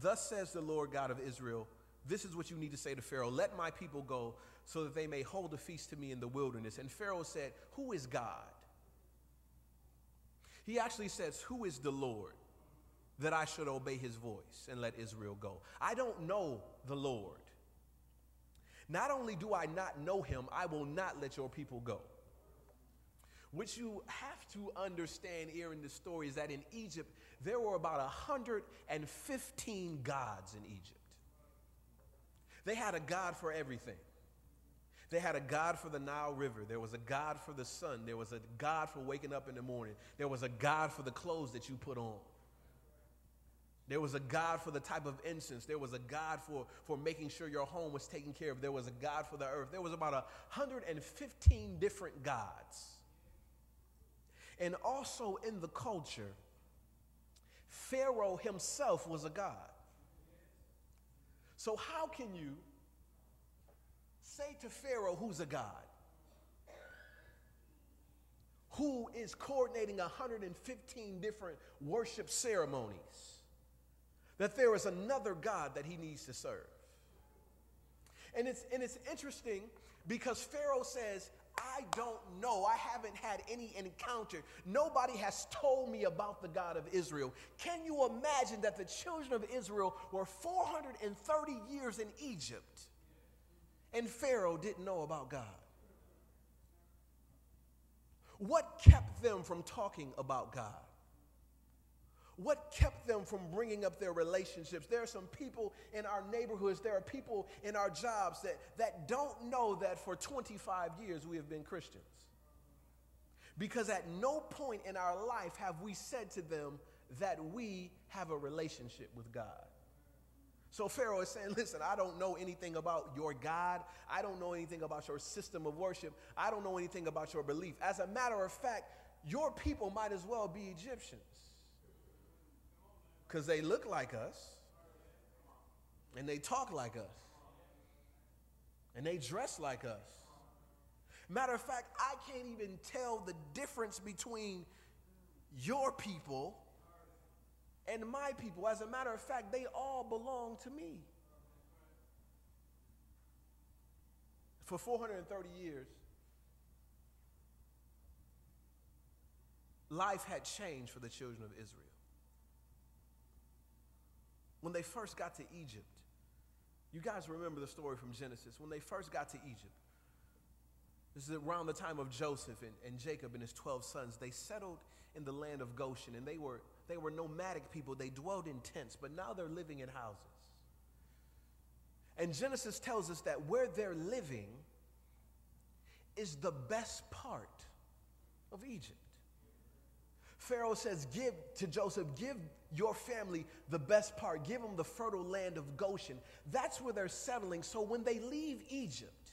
Thus says the Lord God of Israel, this is what you need to say to Pharaoh. Let my people go so that they may hold a feast to me in the wilderness. And Pharaoh said, who is God? He actually says, who is the Lord that I should obey his voice and let Israel go? I don't know the Lord. Not only do I not know him, I will not let your people go. What you have to understand here in the story is that in Egypt, there were about 115 gods in Egypt. They had a god for everything. They had a god for the Nile River. There was a god for the sun. There was a god for waking up in the morning. There was a god for the clothes that you put on. There was a god for the type of incense. There was a god for making sure your home was taken care of. There was a god for the earth. There was about 115 different gods. And also in the culture, Pharaoh himself was a god. So how can you say to Pharaoh, who's a god, who is coordinating 115 different worship ceremonies, that there is another God that he needs to serve? And it's interesting because Pharaoh says, I don't know. I haven't had any encounter. Nobody has told me about the God of Israel. Can you imagine that the children of Israel were 430 years in Egypt and Pharaoh didn't know about God? What kept them from talking about God? What kept them from bringing up their relationships? There are some people in our neighborhoods, there are people in our jobs that don't know that for 25 years we have been Christians. Because at no point in our life have we said to them that we have a relationship with God. So Pharaoh is saying, listen, I don't know anything about your God. I don't know anything about your system of worship. I don't know anything about your belief. As a matter of fact, your people might as well be Egyptians, because they look like us, and they talk like us, and they dress like us. Matter of fact, I can't even tell the difference between your people and my people. As a matter of fact, they all belong to me. For 430 years, life had changed for the children of Israel. When they first got to Egypt, you guys remember the story from Genesis. When they first got to Egypt, this is around the time of Joseph and Jacob and his 12 sons. They settled in the land of Goshen, and they were nomadic people. They dwelled in tents, but now they're living in houses. And Genesis tells us that where they're living is the best part of Egypt. Pharaoh says, give to Joseph, give your family the best part. Give them the fertile land of Goshen. That's where they're settling. So when they leave Egypt,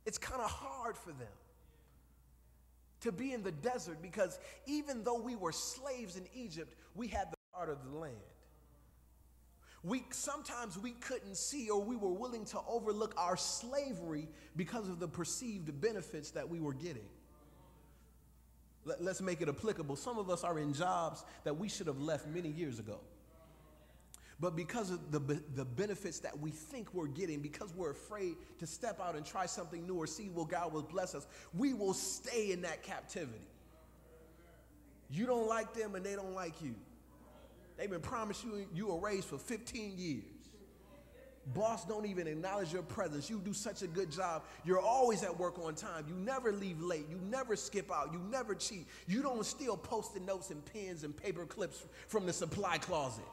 it's kind of hard for them to be in the desert, because even though we were slaves in Egypt, we had the heart of the land. Sometimes we couldn't see, or we were willing to overlook our slavery because of the perceived benefits that we were getting. Let's make it applicable. Some of us are in jobs that we should have left many years ago. But because of the benefits that we think we're getting, because we're afraid to step out and try something new or see what God will bless us, we will stay in that captivity. You don't like them and they don't like you. They've been promising you a raise for 15 years. Boss don't even acknowledge your presence. You do such a good job. You're always at work on time. You never leave late. You never skip out. You never cheat. You don't steal Post-it notes and pens and paper clips from the supply closet.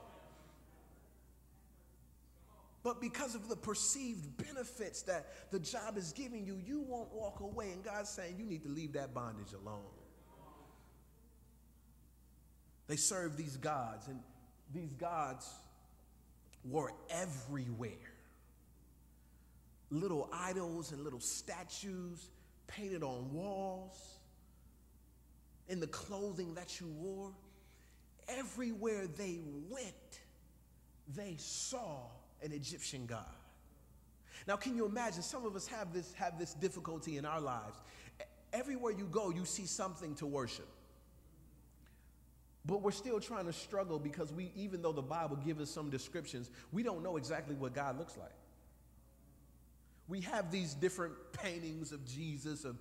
But because of the perceived benefits that the job is giving you, you won't walk away. And God's saying you need to leave that bondage alone. They served these gods, and these gods were everywhere. Little idols and little statues painted on walls, in the clothing that you wore. Everywhere they went, they saw an Egyptian god. Now, can you imagine? Some of us have this difficulty in our lives. Everywhere you go, you see something to worship. But we're still trying to struggle because even though the Bible gives us some descriptions, we don't know exactly what God looks like. We have these different paintings of Jesus of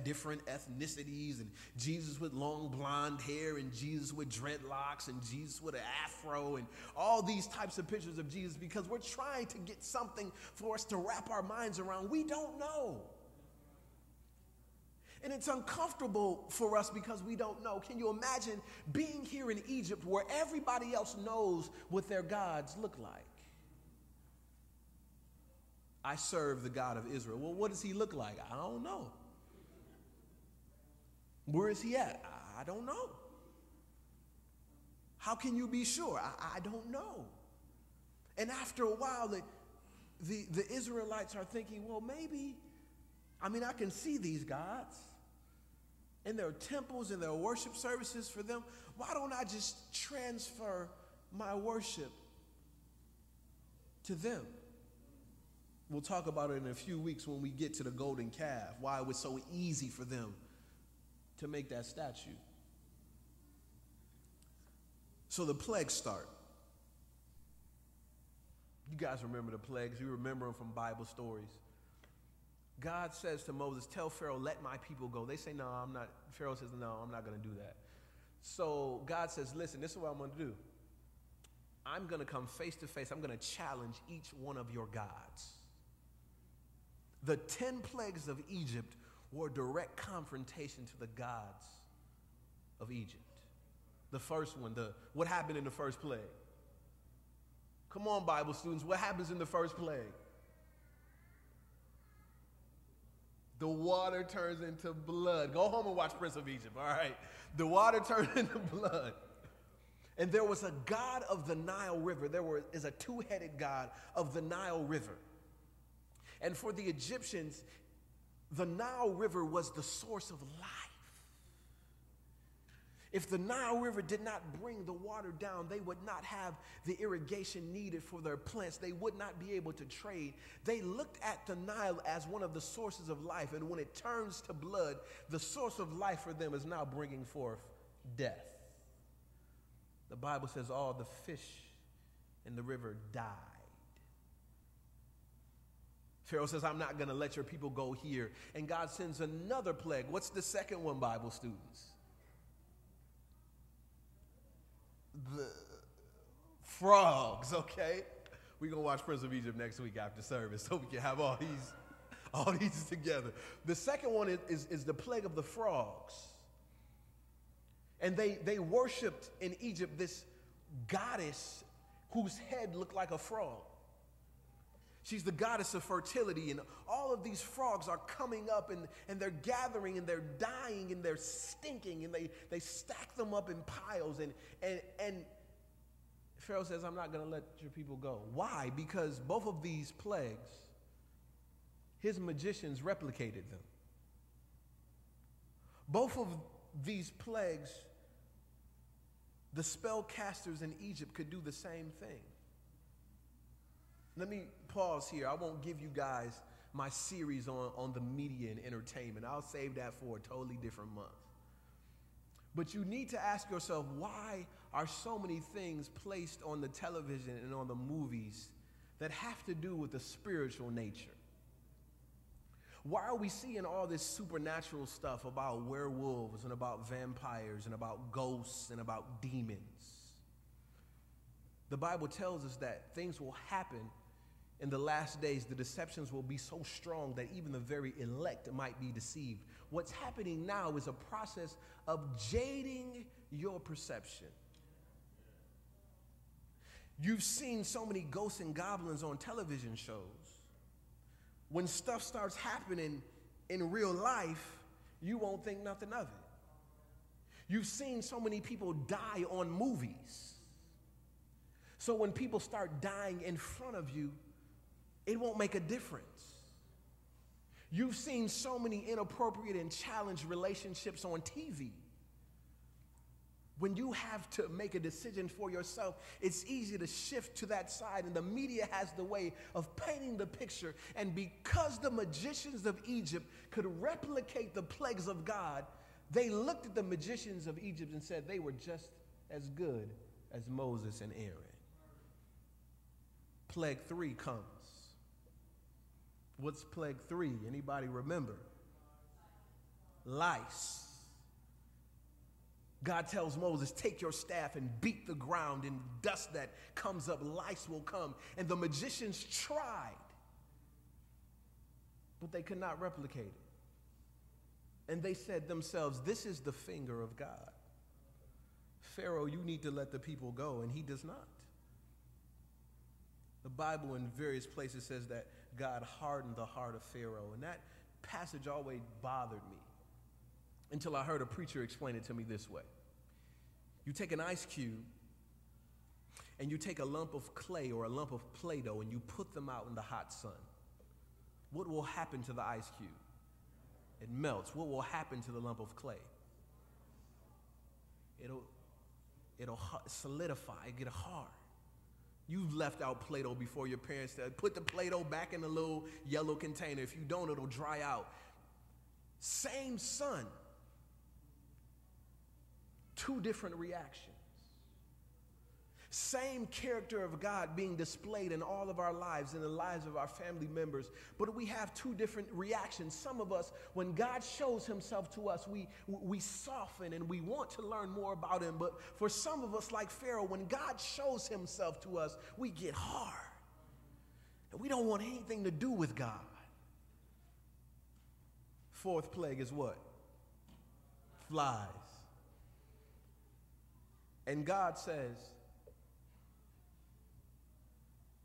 different ethnicities, and Jesus with long blonde hair, and Jesus with dreadlocks, and Jesus with an afro, and all these types of pictures of Jesus because we're trying to get something for us to wrap our minds around. We don't know. And it's uncomfortable for us because we don't know. Can you imagine being here in Egypt where everybody else knows what their gods look like? I serve the God of Israel. Well, what does he look like? I don't know. Where is he at? I don't know. How can you be sure? I don't know. And after a while, the Israelites are thinking, well, maybe, I can see these gods, and there are temples and there are worship services for them. Why don't I just transfer my worship to them? We'll talk about it in a few weeks when we get to the golden calf, why it was so easy for them to make that statue. So the plagues start. You guys remember the plagues. You remember them from Bible stories. God says to Moses, tell Pharaoh, let my people go. They say, no, I'm not. Pharaoh says, no, I'm not going to do that. So God says, listen, this is what I'm going to do. I'm going to come face to face. I'm going to challenge each one of your gods. The 10 plagues of Egypt were a direct confrontation to the gods of Egypt. The first one, what happened in the first plague? Come on, Bible students, what happens in the first plague? The water turns into blood. Go home and watch Prince of Egypt, all right? The water turned into blood. And there was a god of the Nile River. There is a two-headed god of the Nile River. And for the Egyptians, the Nile River was the source of life. If the Nile River did not bring the water down, they would not have the irrigation needed for their plants. They would not be able to trade. They looked at the Nile as one of the sources of life. And when it turns to blood, the source of life for them is now bringing forth death. The Bible says all the fish in the river died. Pharaoh says, I'm not going to let your people go here. And God sends another plague. What's the second one, Bible students? The frogs, okay? We're going to watch Prince of Egypt next week after service so we can have all these together. The second one is the plague of the frogs. And they worshipped in Egypt this goddess whose head looked like a frog. She's the goddess of fertility, and all of these frogs are coming up, and they're gathering, and they're dying, and they're stinking, and they stack them up in piles, and Pharaoh says, I'm not going to let your people go. Why? Because both of these plagues, his magicians replicated them. Both of these plagues, the spellcasters in Egypt could do the same thing. Let me pause here. I won't give you guys my series on the media and entertainment. I'll save that for a totally different month. But you need to ask yourself, why are so many things placed on the television and on the movies that have to do with the spiritual nature? Why are we seeing all this supernatural stuff about werewolves and about vampires and about ghosts and about demons? The Bible tells us that things will happen in the last days. The deceptions will be so strong that even the very elect might be deceived. What's happening now is a process of jading your perception. You've seen so many ghosts and goblins on television shows. When stuff starts happening in real life, you won't think nothing of it. You've seen so many people die on movies. So when people start dying in front of you, it won't make a difference. You've seen so many inappropriate and challenged relationships on TV. When you have to make a decision for yourself, it's easy to shift to that side, and the media has the way of painting the picture. And because the magicians of Egypt could replicate the plagues of God, They looked at the magicians of Egypt and said they were just as good as Moses and Aaron. Plague 3 comes. What's plague 3? Anybody remember? Lice. God tells Moses, take your staff and beat the ground, and dust that comes up, lice will come. And the magicians tried, but they could not replicate it. And they said themselves, this is the finger of God. Pharaoh, you need to let the people go, and he does not. The Bible in various places says that God hardened the heart of Pharaoh, and that passage always bothered me until I heard a preacher explain it to me this way. You take an ice cube and you take a lump of clay or a lump of Play-Doh and you put them out in the hot sun. What will happen to the ice cube? It melts. What will happen to the lump of clay? It'll solidify, get hard. You've left out Play-Doh before your parents said, put the Play-Doh back in the little yellow container. If you don't, it'll dry out. Same sun. 2 different reactions. Same character of God being displayed in all of our lives, in the lives of our family members, but we have 2 different reactions. Some of us, when God shows himself to us, we soften and we want to learn more about him. But for some of us, like Pharaoh, when God shows himself to us, we get hard. And we don't want anything to do with God. 4th plague is what? Flies. And God says,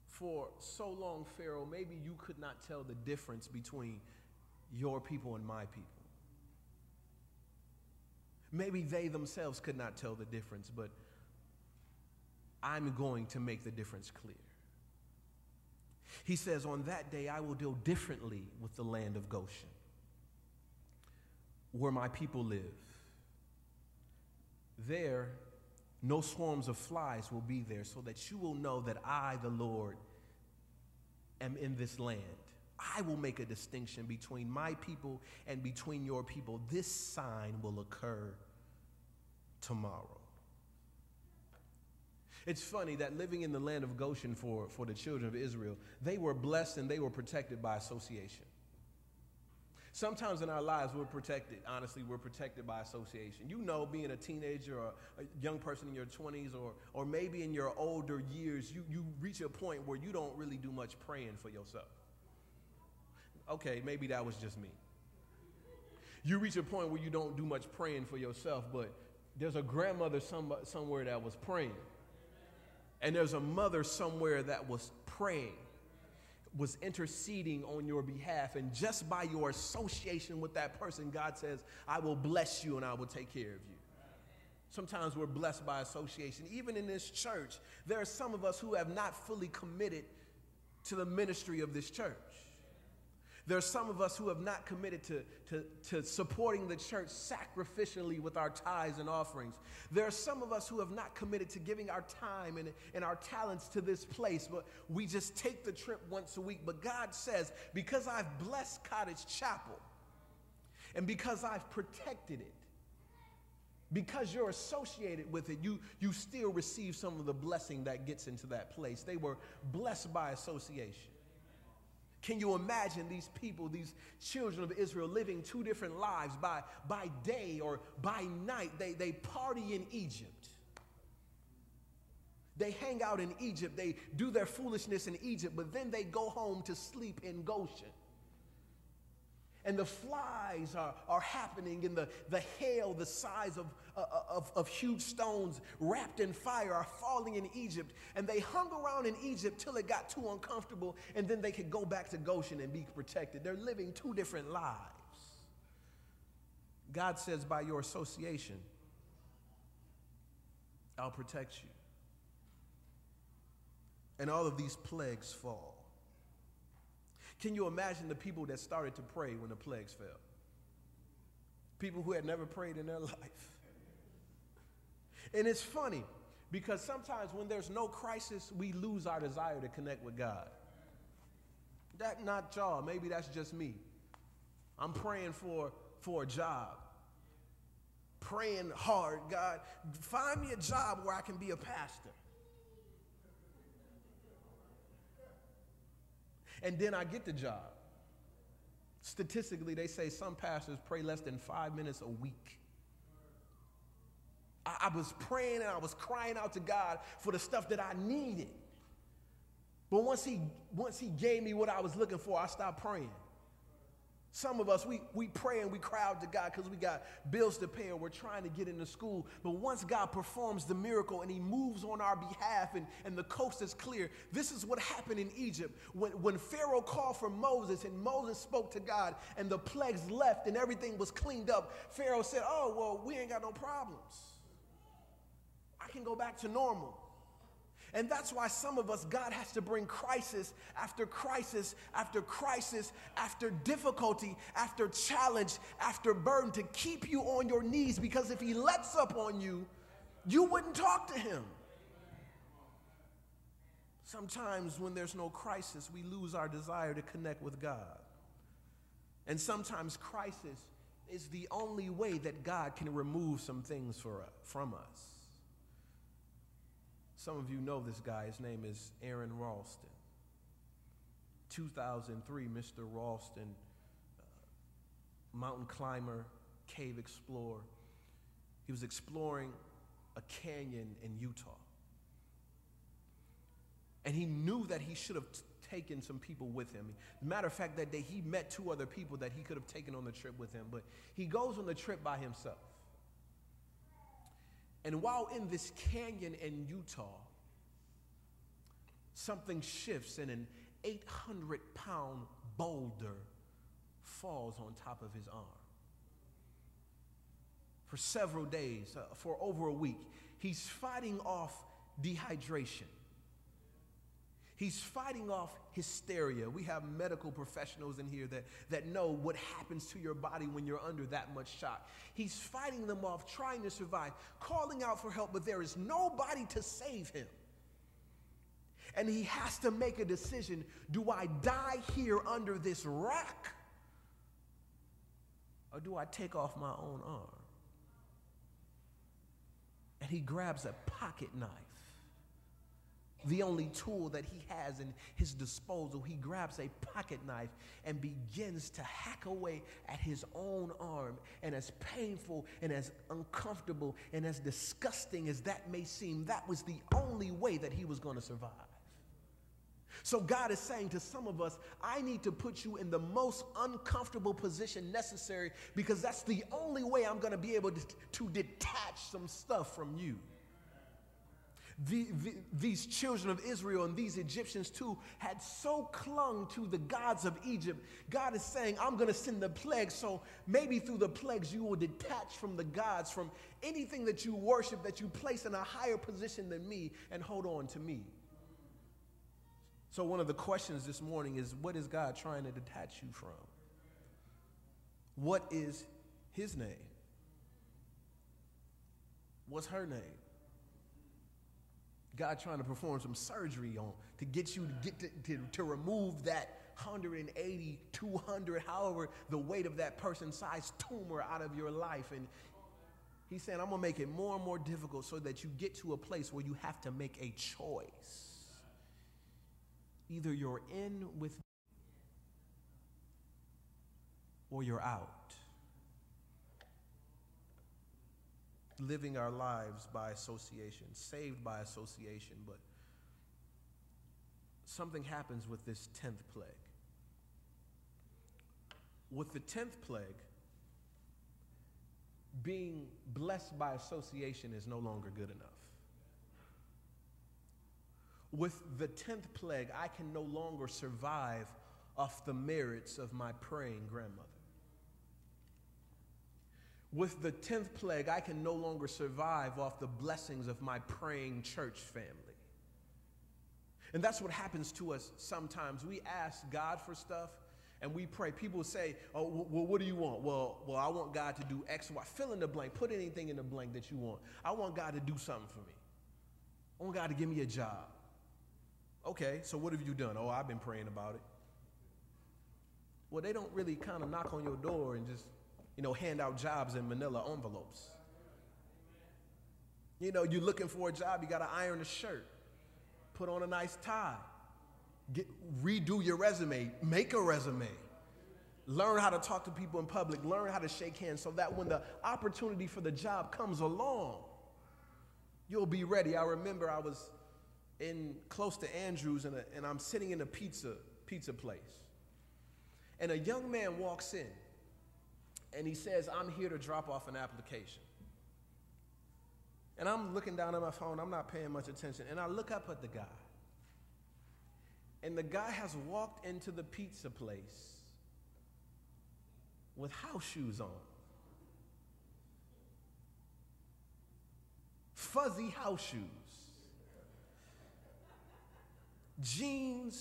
for so long, Pharaoh, maybe you could not tell the difference between your people and my people. Maybe they themselves could not tell the difference, but I'm going to make the difference clear. He says, on that day, I will deal differently with the land of Goshen, where my people live. There, no swarms of flies will be there, so that you will know that I, the Lord, am in this land. I will make a distinction between my people and between your people. This sign will occur tomorrow. It's funny that living in the land of Goshen for the children of Israel, they were blessed and they were protected by association. Sometimes in our lives, we're protected. Honestly, we're protected by association. You know, being a teenager or a young person in your 20s or maybe in your older years, you reach a point where you don't really do much praying for yourself. Okay, maybe that was just me. You reach a point where you don't do much praying for yourself, but there's a grandmother somewhere that was praying. And there's a mother somewhere that was praying, was interceding on your behalf, and just by your association with that person, God says, I will bless you and I will take care of you. Sometimes we're blessed by association. Even in this church, there are some of us who have not fully committed to the ministry of this church. There are some of us who have not committed to supporting the church sacrificially with our tithes and offerings. There are some of us who have not committed to giving our time and our talents to this place, but we just take the trip once a week. But God says, because I've blessed Cottage Chapel, and because I've protected it, because you're associated with it, you still receive some of the blessing that gets into that place. They were blessed by association. Can you imagine these people, these children of Israel, living 2 different lives? By day or by night, they party in Egypt. They hang out in Egypt. They do their foolishness in Egypt, but then they go home to sleep in Goshen. And the flies are happening, and the hail, the size of huge stones wrapped in fire, are falling in Egypt. And they hung around in Egypt till it got too uncomfortable, and then they could go back to Goshen and be protected. They're living 2 different lives. God says, by your association, I'll protect you. And all of these plagues fall. Can you imagine the people that started to pray when the plagues fell? People who had never prayed in their life. And it's funny, because sometimes when there's no crisis, we lose our desire to connect with God. That not y'all, maybe that's just me. I'm praying for a job. praying hard, God, find me a job where I can be a pastor. And then I get the job. Statistically, they say some pastors pray less than 5 minutes a week. I was praying and I was crying out to God for the stuff that I needed. But once he gave me what I was looking for, I stopped praying. Some of us, we pray and we cry out to God because we got bills to pay or we're trying to get into school. But once God performs the miracle and he moves on our behalf and the coast is clear, this is what happened in Egypt. When Pharaoh called for Moses and Moses spoke to God and the plagues left and everything was cleaned up, Pharaoh said, oh, well, we ain't got no problems. I can go back to normal. And that's why some of us, God has to bring crisis after crisis after crisis, after difficulty, after challenge, after burden to keep you on your knees, because if he lets up on you, you wouldn't talk to him. Sometimes when there's no crisis, we lose our desire to connect with God. And sometimes crisis is the only way that God can remove some things from us. Some of you know this guy. His name is Aaron Ralston. 2003, Mr. Ralston, mountain climber, cave explorer. He was exploring a canyon in Utah. And he knew that he should have taken some people with him. As a matter of fact, that day he met 2 other people that he could have taken on the trip with him, but he goes on the trip by himself. And while in this canyon in Utah, something shifts and an 800-pound boulder falls on top of his arm. For several days, for over a week, he's fighting off dehydration. He's fighting off hysteria. We have medical professionals in here that know what happens to your body when you're under that much shock. He's fighting them off, trying to survive, calling out for help, but there is nobody to save him. And he has to make a decision. Do I die here under this rock? Or do I take off my own arm? And he grabs a pocket knife. The only tool that he has in his disposal. He grabs a pocket knife and begins to hack away at his own arm. And as painful and as uncomfortable and as disgusting as that may seem, that was the only way that he was going to survive. So God is saying to some of us, I need to put you in the most uncomfortable position necessary, because that's the only way I'm going to be able to detach some stuff from you. These children of Israel and these Egyptians too had so clung to the gods of Egypt. God is saying, I'm going to send the plagues, so maybe through the plagues you will detach from the gods, from anything that you worship, that you place in a higher position than me, and hold on to me. So one of the questions this morning is, what is God trying to detach you from? What is his name? What's her name? God trying to perform some surgery on to get you to remove that 180, 200, however the weight of that person's size tumor out of your life. And he's saying, I'm going to make it more and more difficult so that you get to a place where you have to make a choice. Either you're in with me or you're out. Living our lives by association, saved by association, but something happens with this 10th plague. With the 10th plague, being blessed by association is no longer good enough. With the 10th plague, I can no longer survive off the merits of my praying grandmother. With the 10th plague, I can no longer survive off the blessings of my praying church family. And that's what happens to us sometimes. We ask God for stuff and we pray. People say, oh, well, what do you want? Well, I want God to do X, Y. Fill in the blank. Put anything in the blank that you want. I want God to do something for me. I want God to give me a job. Okay, so what have you done? Oh, I've been praying about it. Well, they don't really kind of knock on your door and just, hand out jobs in manila envelopes. You know, you're looking for a job, you got to iron a shirt, put on a nice tie, redo your resume, make a resume, learn how to talk to people in public, learn how to shake hands so that when the opportunity for the job comes along, you'll be ready. I remember I was close to Andrews and I'm sitting in a pizza place. And a young man walks in and he says, "I'm here to drop off an application." And I'm looking down at my phone, I'm not paying much attention, and I look up at the guy. And the guy has walked into the pizza place with house shoes on. Fuzzy house shoes. Jean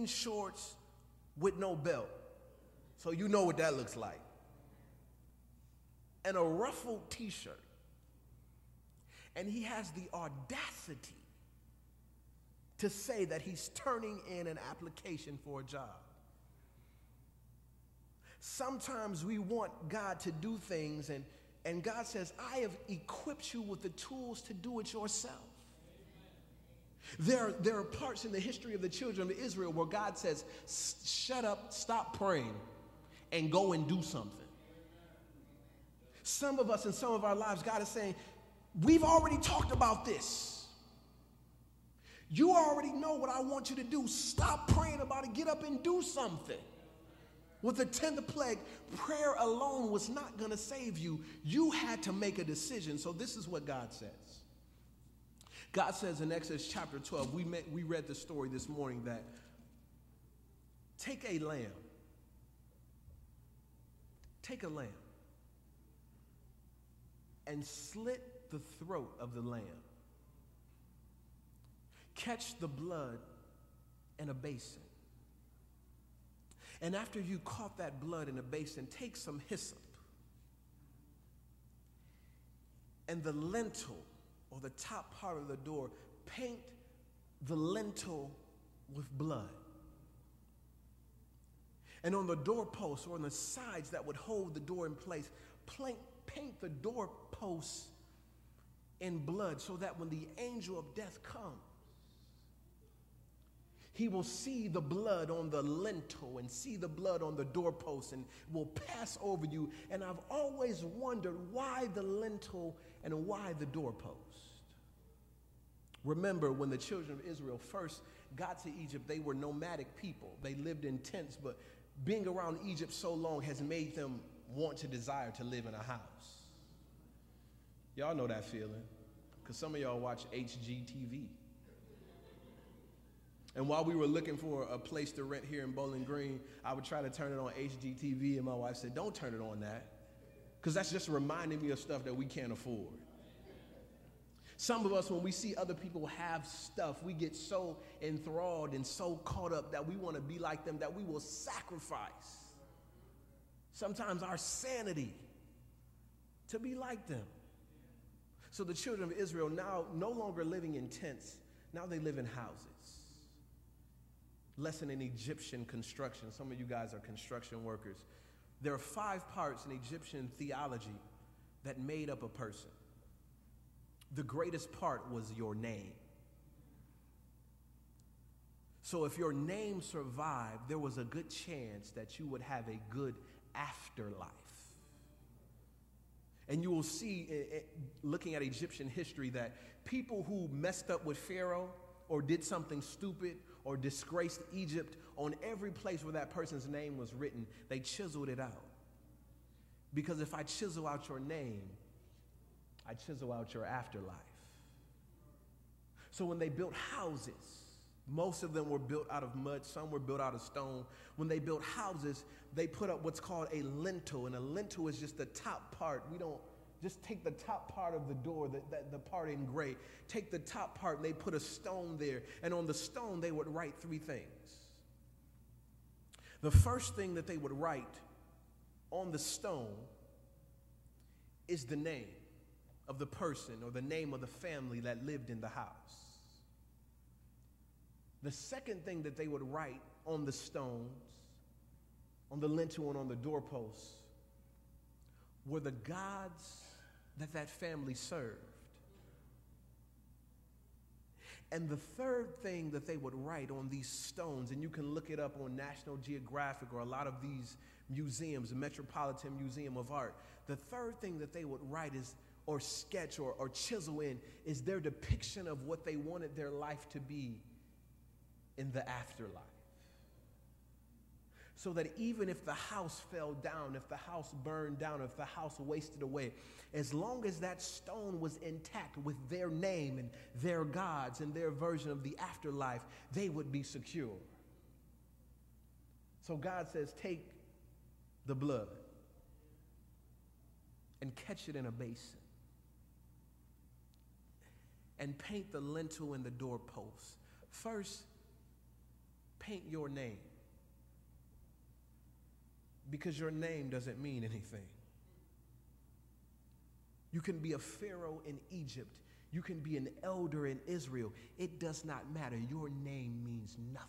shorts with no belt. So you know what that looks like. And a ruffled t-shirt. And he has the audacity to say that he's turning in an application for a job. Sometimes we want God to do things, and God says, "I have equipped you with the tools to do it yourself." There are parts in the history of the children of Israel where God says, "Shut up, stop praying, and go and do something." Some of us in some of our lives, God is saying, "We've already talked about this. You already know what I want you to do. Stop praying about it. Get up and do something." With the 10th plague, prayer alone was not going to save you. You had to make a decision. So this is what God says. God says in Exodus chapter 12, we read the story this morning, that take a lamb, and slit the throat of the lamb. Catch the blood in a basin. And after you caught that blood in a basin, take some hyssop. And the lintel, or the top part of the door, paint the lintel with blood. And on the doorposts, or on the sides that would hold the door in place, paint the doorposts in blood, so that when the angel of death comes, he will see the blood on the lintel and see the blood on the doorpost and will pass over you. And I've always wondered, why the lintel and why the doorpost? Remember, when the children of Israel first got to Egypt, they were nomadic people. They lived in tents, but being around Egypt so long has made them want to desire to live in a house. Y'all know that feeling, because some of y'all watch HGTV. And while we were looking for a place to rent here in Bowling Green, I would try to turn it on HGTV, and my wife said, "Don't turn it on that, because that's just reminding me of stuff that we can't afford." Some of us, when we see other people have stuff, we get so enthralled and so caught up that we want to be like them, that we will sacrifice sometimes our sanity to be like them. So the children of Israel, now no longer living in tents, now they live in houses. Lesson in Egyptian construction. Some of you guys are construction workers. There are 5 parts in Egyptian theology that made up a person. The greatest part was your name. So if your name survived, there was a good chance that you would have a good afterlife. And you will see, looking at Egyptian history, that people who messed up with Pharaoh or did something stupid or disgraced Egypt, on every place where that person's name was written, they chiseled it out. Because if I chisel out your name, I chisel out your afterlife. So when they built houses, most of them were built out of mud, some were built out of stone. When they built houses, they put up what's called a lintel, and a lintel is just the top part. We don't just take the top part of the door, the part in gray, take the top part, and they put a stone there, and on the stone they would write 3 things. The first thing that they would write on the stone is the name of the person or the name of the family that lived in the house. The second thing that they would write on the stones, on the lintel and on the doorposts, were the gods that family served. And the third thing that they would write on these stones, and you can look it up on National Geographic or a lot of these museums, the Metropolitan Museum of Art, the third thing that they would write is, or sketch or chisel in, is their depiction of what they wanted their life to be in the afterlife. So that even if the house fell down, if the house burned down, if the house wasted away, as long as that stone was intact with their name and their gods and their version of the afterlife, they would be secure. So God says, take the blood and catch it in a basin and paint the lintel and the doorposts. First, paint your name, because your name doesn't mean anything. You can be a pharaoh in Egypt. You can be an elder in Israel. It does not matter. Your name means nothing.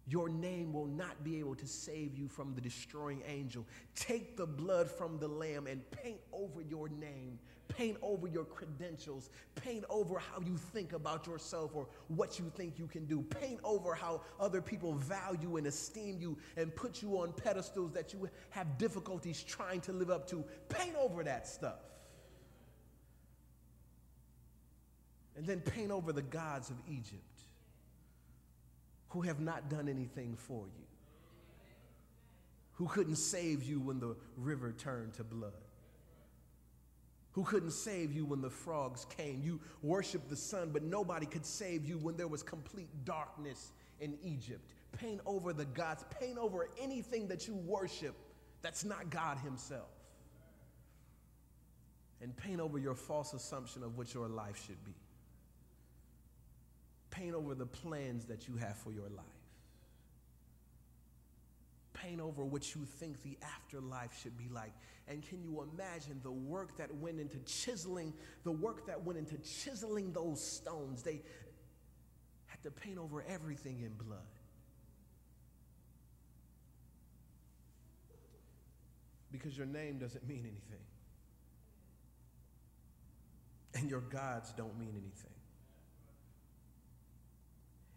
Your name will not be able to save you from the destroying angel. Take the blood from the lamb and paint over your name. Paint over your credentials. Paint over how you think about yourself or what you think you can do. Paint over how other people value and esteem you and put you on pedestals that you have difficulties trying to live up to. Paint over that stuff. And then paint over the gods of Egypt, who have not done anything for you, who couldn't save you when the river turned to blood, who couldn't save you when the frogs came. You worshiped the sun, but nobody could save you when there was complete darkness in Egypt. Paint over the gods. Paint over anything that you worship that's not God himself. And paint over your false assumption of what your life should be. Paint over the plans that you have for your life. Paint over what you think the afterlife should be like. And can you imagine the work that went into chiseling, those stones? They had to paint over everything in blood. Because your name doesn't mean anything. And your gods don't mean anything.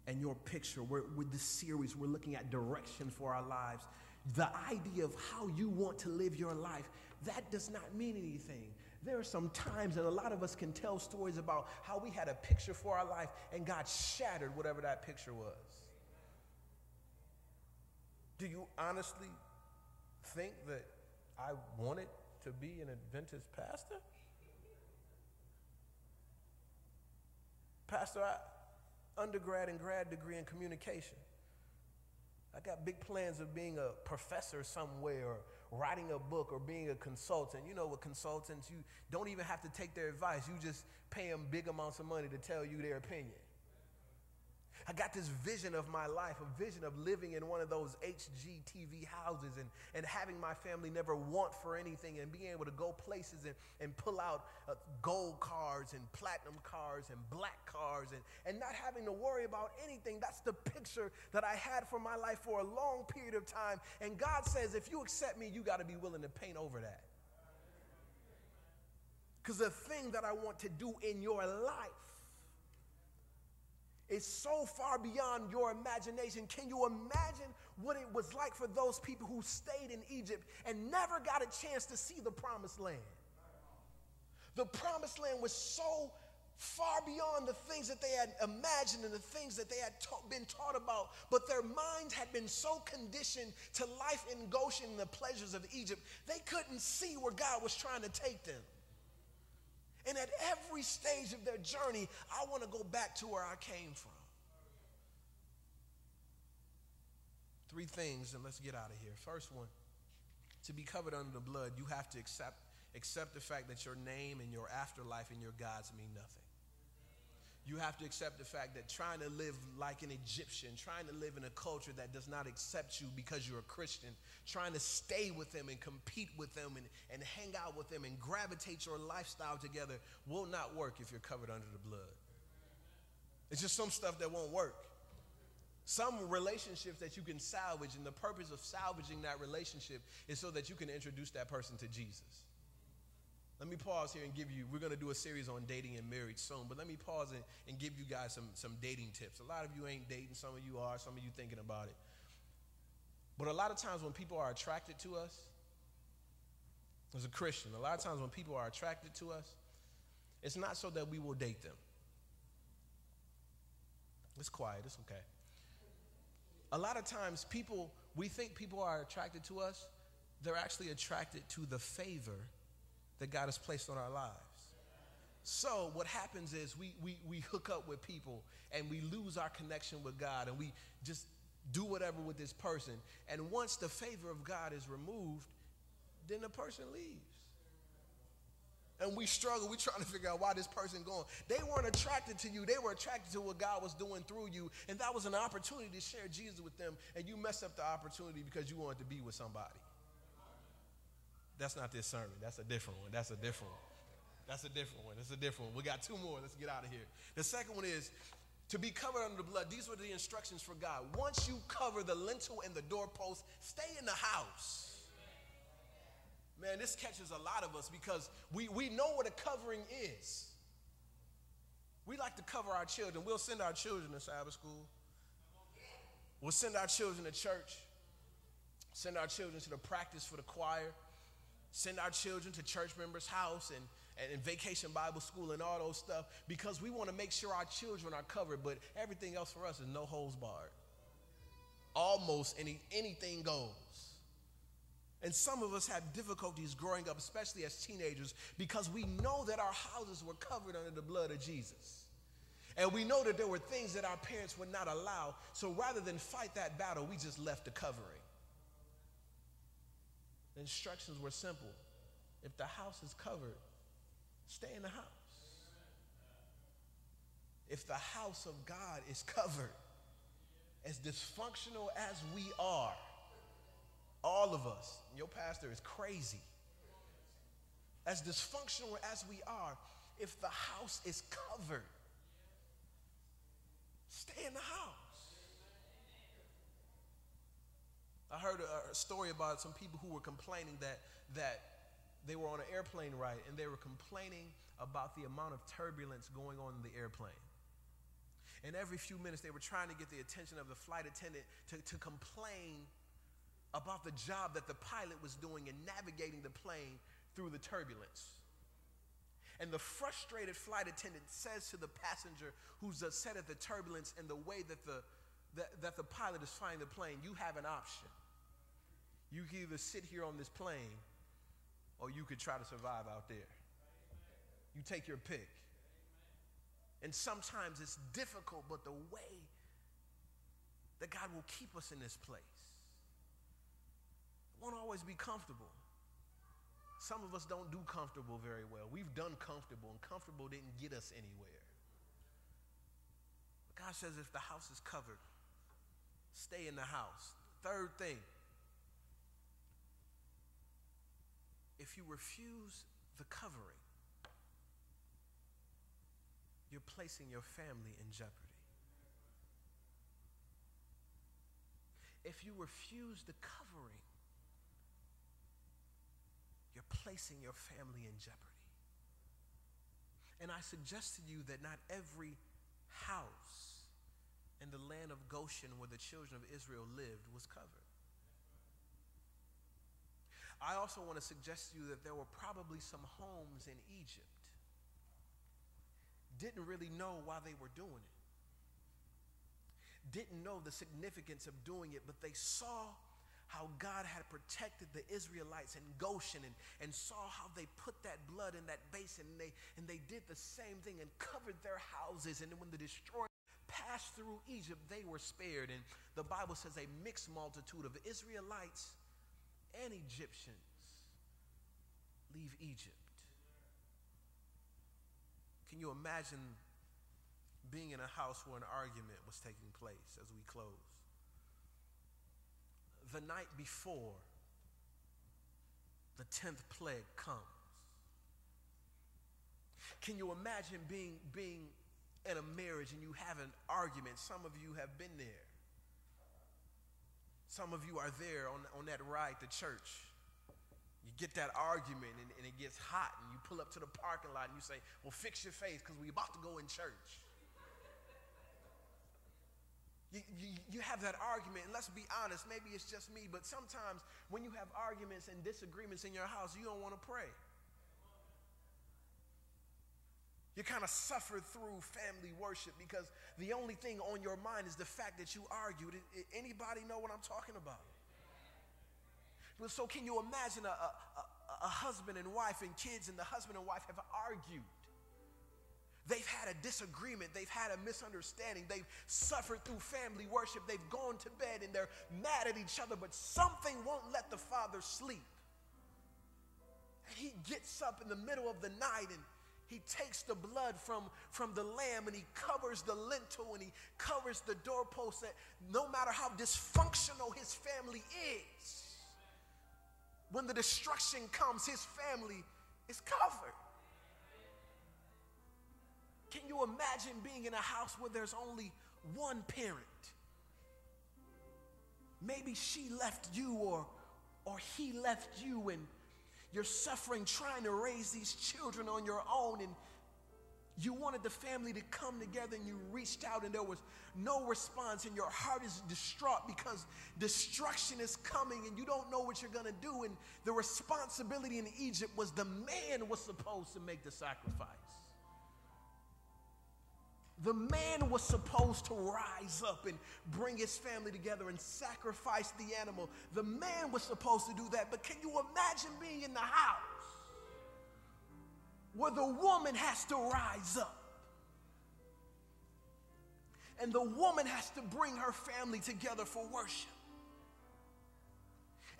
And your picture, with this series, we're looking at direction for our lives. The idea of how you want to live your life, that does not mean anything. There are some times, and a lot of us can tell stories about how we had a picture for our life and God shattered whatever that picture was. Do you honestly think that I wanted to be an Adventist pastor? Pastor, undergrad and grad degree in communication. I got big plans of being a professor somewhere or writing a book or being a consultant. You know, with consultants, you don't even have to take their advice. You just pay them big amounts of money to tell you their opinion. I got this vision of my life, a vision of living in one of those HGTV houses and having my family never want for anything and being able to go places and pull out gold cars and platinum cars and black cars and not having to worry about anything. That's the picture that I had for my life for a long period of time. And God says, if you accept me, you got to be willing to paint over that. Because the thing that I want to do in your life is so far beyond your imagination. Can you imagine what it was like for those people who stayed in Egypt and never got a chance to see the promised land? The promised land was so far beyond the things that they had imagined and the things that they had been taught about, but their minds had been so conditioned to life in Goshen and the pleasures of Egypt, they couldn't see where God was trying to take them. And at every stage of their journey, I want to go back to where I came from. 3 things, and let's get out of here. First one, to be covered under the blood, you have to accept the fact that your name and your afterlife and your gods mean nothing. You have to accept the fact that trying to live like an Egyptian, trying to live in a culture that does not accept you because you're a Christian, trying to stay with them and compete with them and hang out with them and gravitate your lifestyle together will not work if you're covered under the blood. It's just some stuff that won't work. Some relationships that you can salvage, and the purpose of salvaging that relationship is so that you can introduce that person to Jesus. Let me pause here and give you, we're going to do a series on dating and marriage soon, but let me pause and give you guys some dating tips. A lot of you ain't dating, some of you are, some of you thinking about it. But a lot of times when people are attracted to us, as a Christian, a lot of times when people are attracted to us, it's not so that we will date them. It's quiet, it's okay. A lot of times we think people are attracted to us, they're actually attracted to the favor that God has placed on our lives. So what happens is we hook up with people and we lose our connection with God and we just do whatever with this person. And once the favor of God is removed, then the person leaves. And we struggle. We're trying to figure out why this person going. They weren't attracted to you. They were attracted to what God was doing through you. And that was an opportunity to share Jesus with them. And you messed up the opportunity because you wanted to be with somebody. That's not this sermon. That's a different one. That's a different one. That's a different one. That's a different one. We got two more. Let's get out of here. The second one is to be covered under the blood. These were the instructions for God. Once you cover the lintel and the doorpost, stay in the house. Man, this catches a lot of us because we know what a covering is. We like to cover our children. We'll send our children to Sabbath school. We'll send our children to church. Send our children to the practice for the choir. Send our children to church members' house and vacation Bible school and all those stuff because we want to make sure our children are covered, but everything else for us is no holds barred. Almost anything goes. And some of us have difficulties growing up, especially as teenagers, because we know that our houses were covered under the blood of Jesus. And we know that there were things that our parents would not allow. So rather than fight that battle, we just left the covering. The instructions were simple. If the house is covered, stay in the house. If the house of God is covered, as dysfunctional as we are, all of us, your pastor is crazy. As dysfunctional as we are, if the house is covered, stay in the house. I heard a story about some people who were complaining that they were on an airplane ride and they were complaining about the amount of turbulence going on in the airplane. And every few minutes they were trying to get the attention of the flight attendant to complain about the job that the pilot was doing in navigating the plane through the turbulence. And the frustrated flight attendant says to the passenger who's upset at the turbulence and the way that the pilot is flying the plane, you have an option. You can either sit here on this plane or you could try to survive out there. You take your pick. And sometimes it's difficult, but the way that God will keep us in this place won't always be comfortable. Some of us don't do comfortable very well. We've done comfortable, and comfortable didn't get us anywhere. But God says if the house is covered, stay in the house. Third thing, if you refuse the covering, you're placing your family in jeopardy. If you refuse the covering, you're placing your family in jeopardy. And I suggest to you that not every house in the land of Goshen where the children of Israel lived was covered. I also want to suggest to you that there were probably some homes in Egypt didn't really know why they were doing it. Didn't know the significance of doing it, but they saw how God had protected the Israelites in Goshen and saw how they put that blood in that basin and they did the same thing and covered their houses. And when the destroyer passed through Egypt, they were spared. And the Bible says a mixed multitude of Israelites and Egyptians leave Egypt. Can you imagine being in a house where an argument was taking place as we close? The night before the 10th plague comes. Can you imagine being in a marriage and you have an argument? Some of you have been there. Some of you are there on that ride to church. You get that argument and it gets hot, and you pull up to the parking lot and you say, well, fix your face because we're about to go in church. You have that argument, and let's be honest, maybe it's just me, but sometimes when you have arguments and disagreements in your house, you don't want to pray. You kind of suffer through family worship because the only thing on your mind is the fact that you argued. Anybody know what I'm talking about? So can you imagine a husband and wife and kids, and the husband and wife have argued? They've had a disagreement. They've had a misunderstanding. They've suffered through family worship. They've gone to bed and they're mad at each other, but something won't let the father sleep. And he gets up in the middle of the night and he takes the blood from the lamb and he covers the lintel and he covers the doorpost, that no matter how dysfunctional his family is, when the destruction comes, his family is covered. Can you imagine being in a house where there's only one parent? Maybe she left you or he left you, and you're suffering trying to raise these children on your own, and you wanted the family to come together, and you reached out and there was no response, and your heart is distraught because destruction is coming and you don't know what you're going to do. And the responsibility in Egypt was the man was supposed to make the sacrifice. The man was supposed to rise up and bring his family together and sacrifice the animal. The man was supposed to do that. But can you imagine being in the house where the woman has to rise up? And the woman has to bring her family together for worship.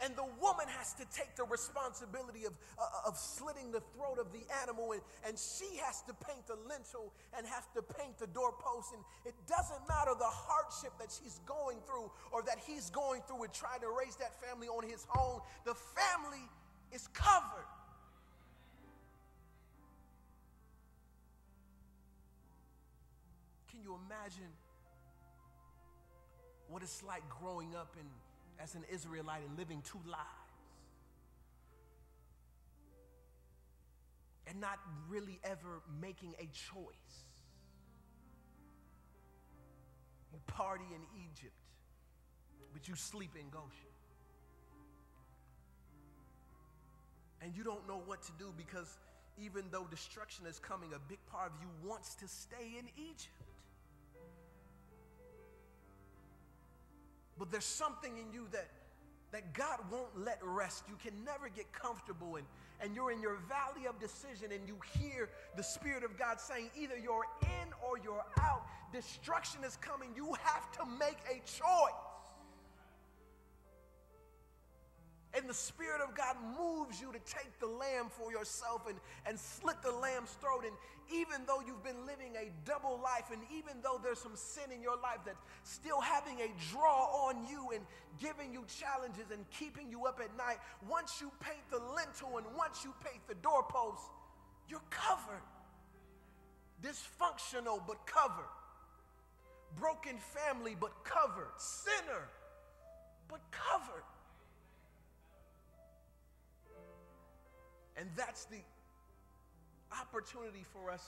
And the woman has to take the responsibility of slitting the throat of the animal, and she has to paint the lintel and has to paint the doorpost. And it doesn't matter the hardship that she's going through or that he's going through with trying to raise that family on his own. The family is covered. Can you imagine what it's like growing up as an Israelite and living two lives and not really ever making a choice? You party in Egypt, but you sleep in Goshen. And you don't know what to do because even though destruction is coming, a big part of you wants to stay in Egypt. But there's something in you that God won't let rest. You can never get comfortable, and you're in your valley of decision, and you hear the Spirit of God saying either you're in or you're out. Destruction is coming. You have to make a choice. And the Spirit of God moves you to take the lamb for yourself and slit the lamb's throat. And even though you've been living a double life, and even though there's some sin in your life that's still having a draw on you and giving you challenges and keeping you up at night, once you paint the lintel and once you paint the doorpost, you're covered. Dysfunctional but covered. Broken family but covered. Sinner but covered. And that's the opportunity for us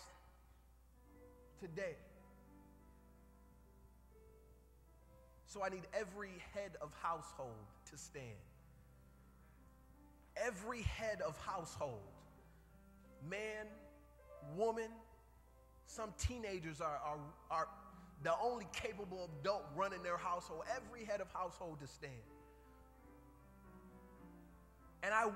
today. So I need every head of household to stand. Every head of household, man, woman, some teenagers are the only capable adult running their household. Every head of household to stand. And I